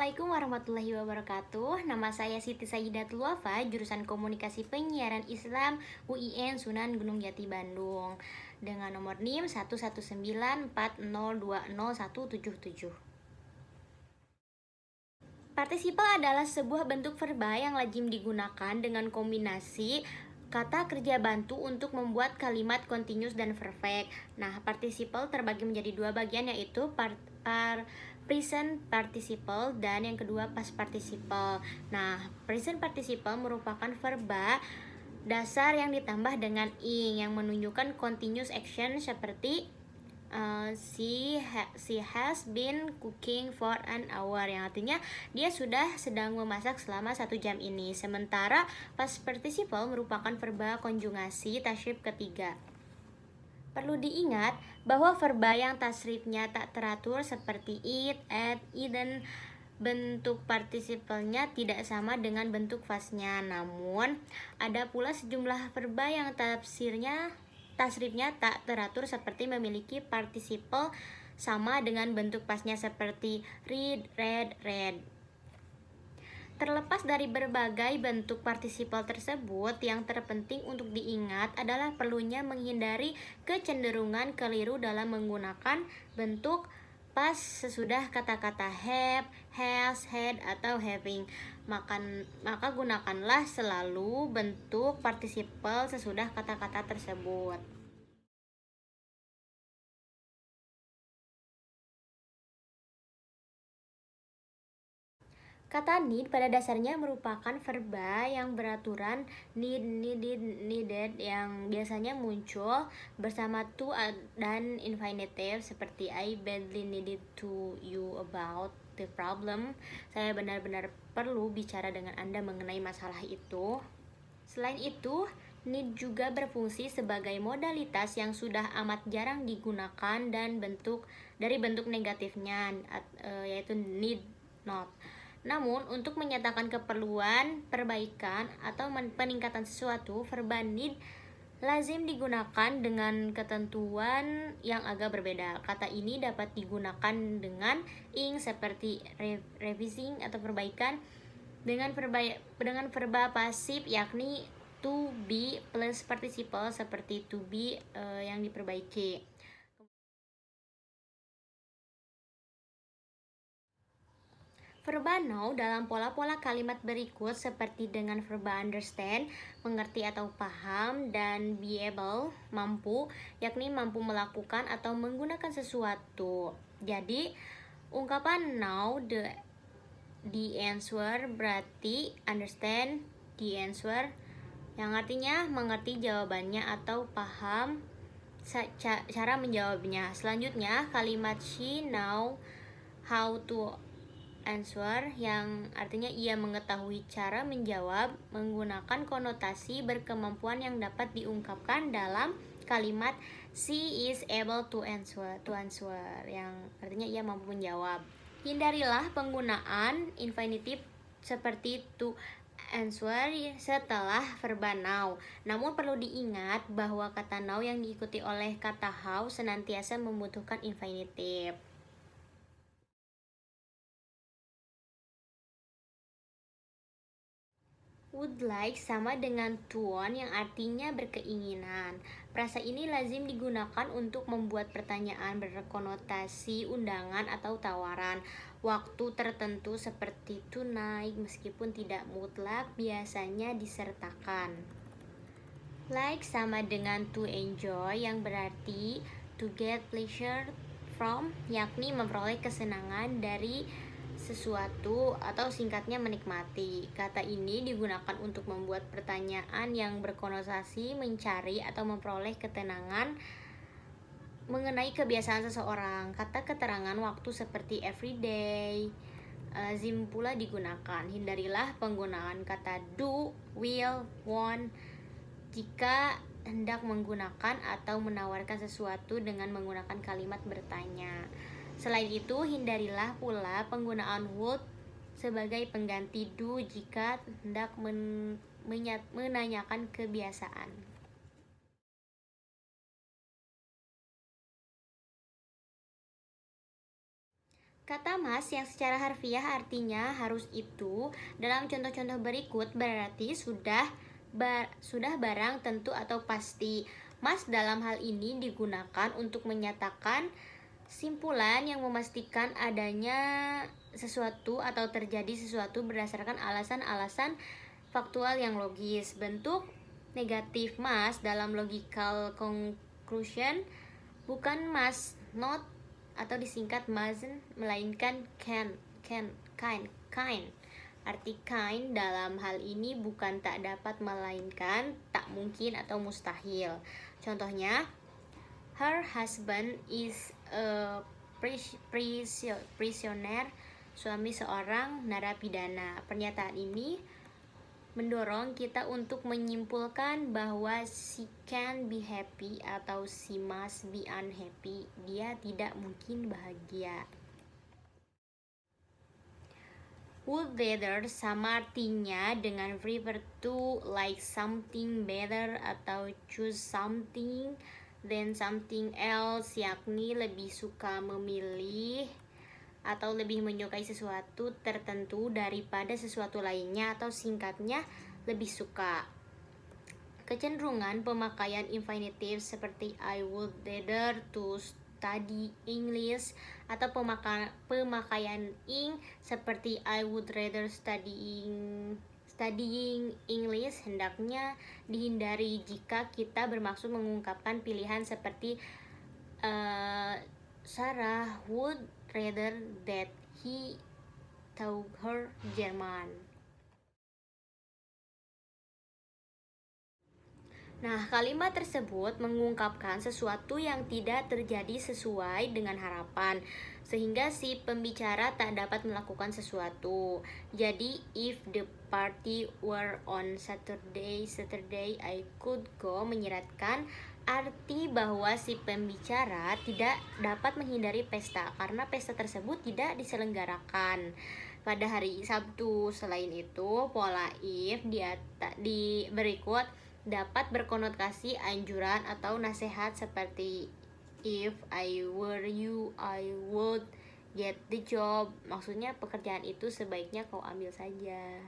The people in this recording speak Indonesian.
Assalamualaikum warahmatullahi wabarakatuh. Nama saya Siti Sayyidatul Wafa, jurusan Komunikasi Penyiaran Islam UIN Sunan Gunung Jati Bandung dengan nomor NIM 11940200177. Partisiple adalah sebuah bentuk verba yang lazim digunakan dengan kombinasi kata kerja bantu untuk membuat kalimat continuous dan perfect. Nah, partisiple terbagi menjadi dua bagian, yaitu present participle dan yang kedua past participle. Nah, present participle merupakan verba dasar yang ditambah dengan ing yang menunjukkan continuous action seperti she has been cooking for an hour, yang artinya dia sudah sedang memasak selama 1 jam ini. Sementara past participle merupakan verba konjugasi tasrif ketiga. Perlu diingat bahwa verba yang tasrifnya tak teratur seperti eat, ate, eaten, bentuk partisipalnya tidak sama dengan bentuk pastnya. Namun, ada pula sejumlah verba yang tasrifnya tak teratur seperti memiliki partisiple sama dengan bentuk pastnya seperti read, read, read. Terlepas dari berbagai bentuk partisiple tersebut, yang terpenting untuk diingat adalah perlunya menghindari kecenderungan keliru dalam menggunakan bentuk past sesudah kata-kata have, has, had, atau having. Maka gunakanlah selalu bentuk partisiple sesudah kata-kata tersebut. Kata need pada dasarnya merupakan verba yang beraturan need, needed, needed yang biasanya muncul bersama to dan infinitive seperti I badly needed to you about the problem. Saya benar-benar perlu bicara dengan Anda mengenai masalah itu. Selain itu, need juga berfungsi sebagai modalitas yang sudah amat jarang digunakan dan dari bentuk negatifnya, yaitu need not. Namun, untuk menyatakan keperluan, perbaikan, atau peningkatan sesuatu, verba need lazim digunakan dengan ketentuan yang agak berbeda. Kata ini dapat digunakan dengan ing seperti revising atau perbaikan, dengan verba pasif yakni to be plus participle seperti to be yang diperbaiki. Verba know dalam pola-pola kalimat berikut seperti dengan verba understand, mengerti atau paham, dan be able, mampu, yakni mampu melakukan atau menggunakan sesuatu. Jadi, ungkapan know the answer berarti understand the answer, yang artinya mengerti jawabannya atau paham cara menjawabnya. Selanjutnya, kalimat she know how to answer, yang artinya ia mengetahui cara menjawab, menggunakan konotasi berkemampuan yang dapat diungkapkan dalam kalimat she is able to answer, yang artinya ia mampu menjawab. Hindarilah penggunaan infinitif seperti to answer setelah verba now. Namun perlu diingat bahwa kata now yang diikuti oleh kata how senantiasa membutuhkan infinitif. Would like sama dengan to want yang artinya berkeinginan. Frasa ini lazim digunakan untuk membuat pertanyaan berkonotasi undangan atau tawaran. Waktu tertentu seperti tonight meskipun tidak mutlak biasanya disertakan. Like sama dengan to enjoy yang berarti to get pleasure from, yakni memperoleh kesenangan dari sesuatu atau singkatnya menikmati. Kata ini digunakan untuk membuat pertanyaan yang berkonotasi mencari atau memperoleh ketenangan mengenai kebiasaan seseorang. Kata keterangan waktu seperti everyday lazim pula digunakan. Hindarilah penggunaan kata do, will, want jika hendak menggunakan atau menawarkan sesuatu dengan menggunakan kalimat bertanya. Selain itu, hindarilah pula penggunaan would sebagai pengganti do jika hendak menanyakan kebiasaan. Kata mas yang secara harfiah artinya harus itu dalam contoh-contoh berikut berarti sudah barang tentu atau pasti. Mas dalam hal ini digunakan untuk menyatakan simpulan yang memastikan adanya sesuatu atau terjadi sesuatu berdasarkan alasan-alasan faktual yang logis. Bentuk negatif mas dalam logical conclusion bukan must not atau disingkat mustn't melainkan kind. Arti kind dalam hal ini bukan tak dapat melainkan tak mungkin atau mustahil. Contohnya, her husband is a prisoner. Suami seorang narapidana. Pernyataan ini mendorong kita untuk menyimpulkan bahwa she can be happy atau she must be unhappy. Dia tidak mungkin bahagia. Would rather sama artinya dengan prefer to, like something better atau choose something than something else, yakni lebih suka memilih atau lebih menyukai sesuatu tertentu daripada sesuatu lainnya, atau singkatnya lebih suka. Kecenderungan pemakaian infinitive seperti I would rather to study English atau pemakaian ing seperti I would rather studying English hendaknya dihindari jika kita bermaksud mengungkapkan pilihan seperti Sarah would rather that he taught her German. Nah, kalimat tersebut mengungkapkan sesuatu yang tidak terjadi sesuai dengan harapan, sehingga si pembicara tak dapat melakukan sesuatu. Jadi, if the party were on Saturday I could go menyiratkan arti bahwa si pembicara tidak dapat menghindari pesta karena pesta tersebut tidak diselenggarakan pada hari Sabtu. Selain itu, pola if di berikut dapat berkonotasi anjuran atau nasihat seperti if I were you I would get the job. Maksudnya pekerjaan itu sebaiknya kau ambil saja.